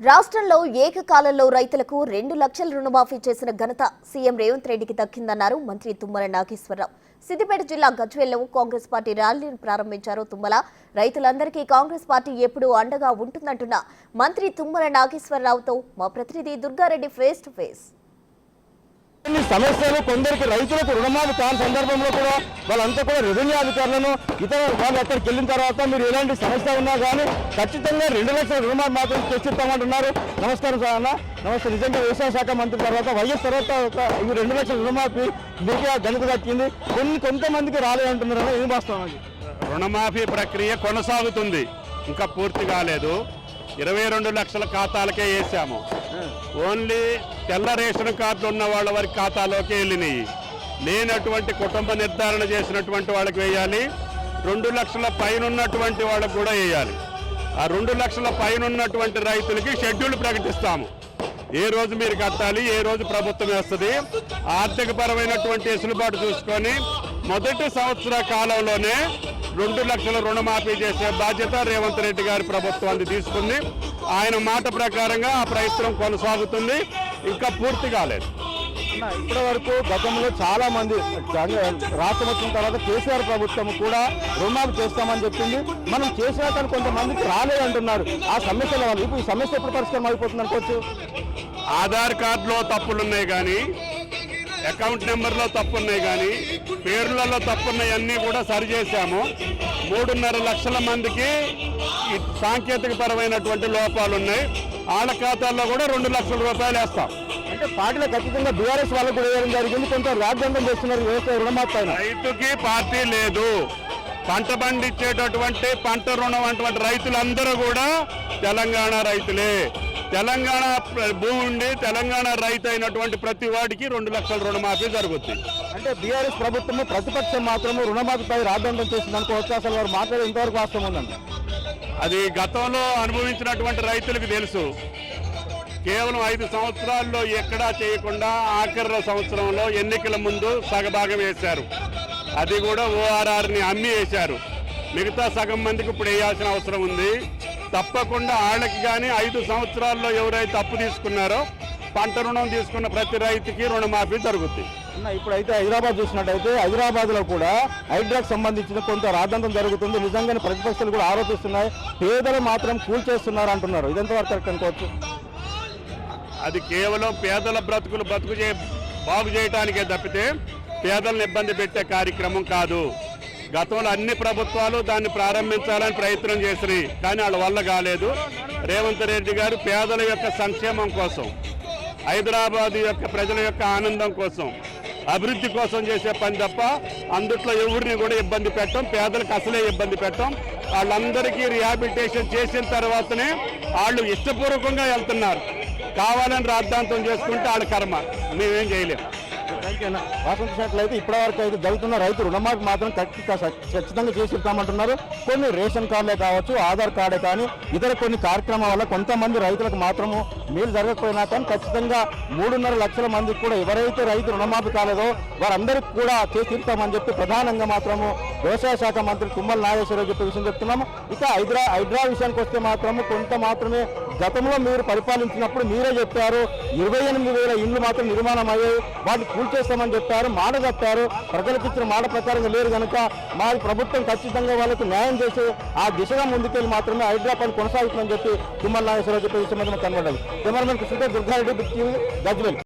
రాష్ట్రంలో ఏకకాలంలో రైతులకు 2 లక్షల రుణమాఫీ చేసిన ఘనత సీఎం రేవంత్ రెడ్డికి దక్కిందన్నారు మంత్రి తుమ్మల నాగేశ్వరరావు. సిద్దిపేట జిల్లా గజ్వేల్లో కాంగ్రెస్ పార్టీ ర్యాలీని ప్రారంభించారు తుమ్మల. రైతులందరికీ కాంగ్రెస్ పార్టీ ఎప్పుడూ అండగా ఉంటుందంటున్న మంత్రి తుమ్మల నాగేశ్వరరావుతో మా ప్రతినిధి దుర్గారెడ్డి ఫేస్ టు ఫేస్. సమస్యలు కొందరికి రైతులకు రుణమాఫీ కాని సందర్భంలో కూడా వాళ్ళంతా కూడా రెవెన్యూ అధికారులను ఇతర వాళ్ళు అక్కడికి వెళ్ళిన తర్వాత మీరు ఎలాంటి సమస్య ఉన్నా కానీ ఖచ్చితంగా 2 లక్షల రుణమాఫీ మాత్రం తెచ్చిస్తామంటున్నారు. నమస్కారం సార్ అన్న. నమస్తే. నిజంగా వ్యవసాయ శాఖ మంత్రి తర్వాత వైఎస్ తర్వాత ఈ 2 లక్షల రుణమాఫీ మీకే ఘనత దక్కింది. కొంతమందికి రాలేదంటున్నారు. ఏం వాస్తవం? రుణమాఫీ ప్రక్రియ కొనసాగుతుంది, ఇంకా పూర్తి కాలేదు. 22 లక్షల ఖాతాలకే వేసాము. ఓన్లీ తెల్ల రేషన్ కార్డులు ఉన్న వాళ్ళ వారి ఖాతాలోకి వెళ్ళినాయి. లేనటువంటి కుటుంబ నిర్ధారణ చేసినటువంటి వాళ్ళకి వేయాలి. 2 లక్షల పైన ఉన్నటువంటి వాళ్ళకు కూడా వేయాలి. ఆ 2 లక్షల పైన ఉన్నటువంటి రైతులకి షెడ్యూల్ ప్రకటిస్తాము. ఏ రోజు మీరు కట్టాలి, ఏ రోజు ప్రభుత్వం వేస్తుంది. ఆర్థిక పరమైనటువంటి వెసులుబాటు చూసుకొని మొదటి సంవత్సర కాలంలోనే 2 లక్షల రుణమాఫీ చేసే బాధ్యత రేవంత్ రెడ్డి గారి ప్రభుత్వాన్ని తీసుకుంది. ఆయన మాట ప్రకారంగా ఆ ప్రయత్నం కొనసాగుతుంది, ఇంకా పూర్తి కాలేదు. ఇప్పటి వరకు గతంలో చాలా మంది రాష్ట్రం వచ్చిన తర్వాత కేసీఆర్ ప్రభుత్వం కూడా రుణమాఫీ చేస్తామని చెప్పింది. మనం చేసినా కానీ కొంతమందికి రాలేదంటున్నారు. ఆ సమస్యల వల్ల ఇప్పుడు ఈ సమస్య ఎప్పుడు పరిష్కారం అయిపోతుంది అనుకోవచ్చు? ఆధార్ కార్డులో తప్పులున్నాయి కానీ, అకౌంట్ నెంబర్లో తప్పున్నాయి కానీ, పేర్లలో తప్పున్నాయి అన్నీ కూడా సరిచేసాము. 3.5 లక్షల మందికి సాంకేతిక పరమైనటువంటి లోపాలు ఉన్నాయి. వాళ్ళ ఖాతాల్లో కూడా 2 లక్షల రూపాయలు వేస్తాం. అంటే పార్టీలో ఖచ్చితంగా బీఆర్ఎస్ వాళ్ళకు కూడా వేయడం జరిగింది. కొంత రాజ్యాంగం చేస్తున్నారు వ్యవసాయ రుణమాఫీ పైన. రైతుకి పార్టీ లేదు. పంట పండించేటటువంటి పంట రుణం అటువంటి రైతులందరూ కూడా తెలంగాణ రైతులే. తెలంగాణ భూమి ఉండి తెలంగాణ రైతు అయినటువంటి ప్రతి వాడికి 2 లక్షల రుణమాఫీ జరుగుతుంది. అంటే బీఆర్ఎస్ ప్రభుత్వము ప్రతిపక్షం మాత్రము రుణమాఫీపై రాద్ధాంతం చేసింది అనుకోవచ్చు. అసలు వారు మాట్లాడే ఇంతవరకు వాస్తవం ఉందండి. అది గతంలో అనుభవించినటువంటి రైతులకు తెలుసు. కేవలం 5 సంవత్సరాల్లో ఎక్కడా చేయకుండా ఆఖరి సంవత్సరంలో ఎన్నికల ముందు సగభాగం వేశారు. అది కూడా ఓఆర్ఆర్ని అమ్మి వేశారు. మిగతా సగం మందికి ఇప్పుడు వేయాల్సిన అవసరం ఉంది. తప్పకుండా వాళ్ళకి కానీ 5 సంవత్సరాల్లో ఎవరైతే అప్పు తీసుకున్నారో పంట రుణం తీసుకున్న ప్రతి రైతుకి రుణమాఫీ జరుగుతుంది. ఇప్పుడైతే హైదరాబాద్ చూసినట్టయితే హైదరాబాద్లో కూడా హైడ్రాకు సంబంధించిన కొంత రాద్ధాంతం జరుగుతుంది. నిజంగానే ప్రతిపక్షాలు కూడా ఆరోపిస్తున్నాయి. పేదలు మాత్రం కూల్చేస్తున్నారు అంటున్నారు. ఇదంతవరకు కరెక్ట్ అనుకోవచ్చు? అది కేవలం పేదల బ్రతుకులు బాగు చేయడానికే తప్పితే పేదలను ఇబ్బంది పెట్టే కార్యక్రమం కాదు. గతంలో అన్ని ప్రభుత్వాలు దాన్ని ప్రారంభించాలని ప్రయత్నం చేసినాయి, కానీ వాళ్ళ వల్ల కాలేదు. రేవంత్ రెడ్డి గారు పేదల యొక్క సంక్షేమం కోసం, హైదరాబాద్ యొక్క ప్రజల యొక్క ఆనందం కోసం, అభివృద్ధి కోసం చేసే పని తప్ప అందుట్లో ఎవరిని కూడా ఇబ్బంది పెట్టం. పేదలకు అసలే ఇబ్బంది పెట్టం. వాళ్ళందరికీ రిహాబిలిటేషన్ చేసిన తర్వాతనే వాళ్ళు ఇష్టపూర్వకంగా వెళ్తున్నారు. కావాలని రాద్ధాంతం చేసుకుంటే వాళ్ళ కర్మ, మేమేం చేయలేము. వాసంతట్లయితే ఇప్పటివరకు అయితే జరుగుతున్న రైతు రుణమాఫీ మాత్రం ఖచ్చితంగా చేసి ఇస్తామంటున్నారు. కొన్ని రేషన్ కార్డులే కావచ్చు, ఆధార్ కార్డే కానీ ఇతర కొన్ని కార్యక్రమాల వల్ల కొంతమంది రైతులకు మాత్రము మేలు జరగకపోయినా కానీ ఖచ్చితంగా 3.5 లక్షల మందికి కూడా ఎవరైతే రైతు రుణమాఫీ కాలేదో వారందరికీ కూడా చేసి ఇస్తామని చెప్పి ప్రధానంగా మాత్రము వ్యవసాయ శాఖ మంత్రి తుమ్మల నాగేశ్వరరావు చెప్పే విషయం చెప్తున్నాము. ఇక హైడ్రా విషయానికి వస్తే మాత్రము కొంత మాత్రమే గతంలో మీరు పరిపాలించినప్పుడు మీరే చెప్పారు 28,000 ఇండ్లు మాత్రం నిర్మాణం అయ్యాయి, వాటిని కూల్చేస్తామని చెప్పారు, మాట చెప్పారు. ప్రజలకు ఇచ్చిన మాట ప్రకారంగా లేరు కనుక మా ప్రభుత్వం ఖచ్చితంగా వాళ్ళకు న్యాయం చేసి ఆ దిశగా ముందుకెళ్ళి మాత్రమే హైడ్రా పని కొనసాగుతుందని చెప్పి తుమ్మల నాగేశ్వరరావు చెప్పే విషయం కనబడ్డారు. కెమెరామెన్ కృష్ణతో దుర్గారెడ్డి, గజ్వేల్.